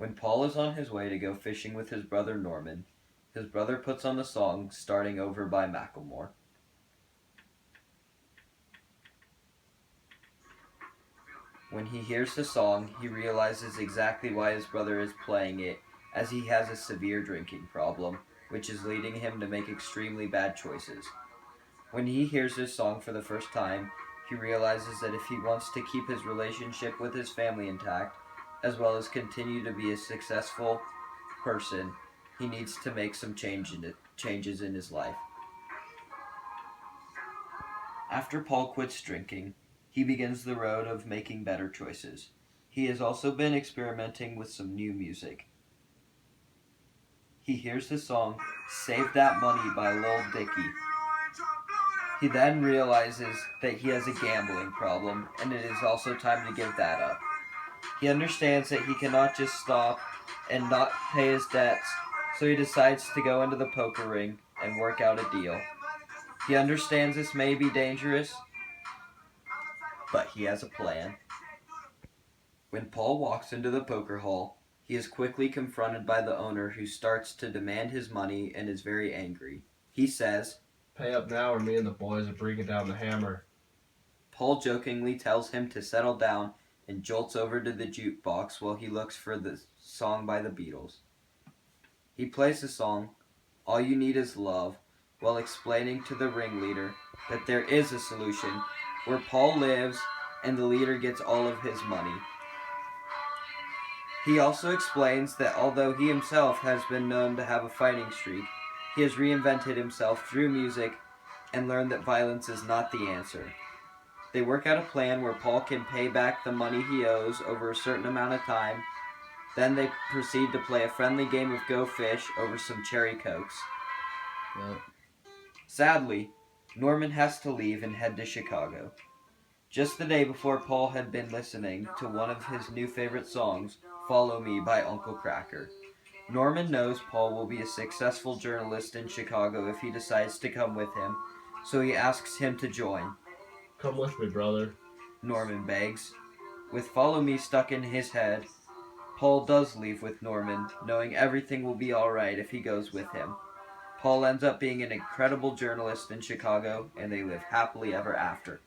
When Paul is on his way to go fishing with his brother Norman, his brother puts on the song Starting Over by Macklemore. When he hears the song, he realizes exactly why his brother is playing it, as he has a severe drinking problem, which is leading him to make extremely bad choices. When he hears this song for the first time, he realizes that if he wants to keep his relationship with his family intact, as well as continue to be a successful person, he needs to make some changes in his life. After Paul quits drinking, he begins the road of making better choices. He has also been experimenting with some new music. He hears the song Save That Money by Lil Dicky. He then realizes that he has a gambling problem, and it is also time to give that up. He understands that he cannot just stop and not pay his debts, so he decides to go into the poker ring and work out a deal. He understands this may be dangerous, but he has a plan. When Paul walks into the poker hall, he is quickly confronted by the owner, who starts to demand his money and is very angry. He says, "Pay up now or me and the boys are bringing down the hammer." Paul jokingly tells him to settle down and jolts over to the jukebox while he looks for the song by the Beatles. He plays the song, All You Need Is Love, while explaining to the ringleader that there is a solution where Paul lives and the leader gets all of his money. He also explains that although he himself has been known to have a fighting streak, he has reinvented himself through music and learned that violence is not the answer. They work out a plan where Paul can pay back the money he owes over a certain amount of time. Then they proceed to play a friendly game of Go Fish over some cherry cokes. Yep. Sadly, Norman has to leave and head to Chicago. Just the day before, Paul had been listening to one of his new favorite songs, Follow Me by Uncle Kracker. Norman knows Paul will be a successful journalist in Chicago if he decides to come with him, so he asks him to join. "Come with me, brother," Norman begs. With Follow Me stuck in his head, Paul does leave with Norman, knowing everything will be alright if he goes with him. Paul ends up being an incredible journalist in Chicago, and they live happily ever after.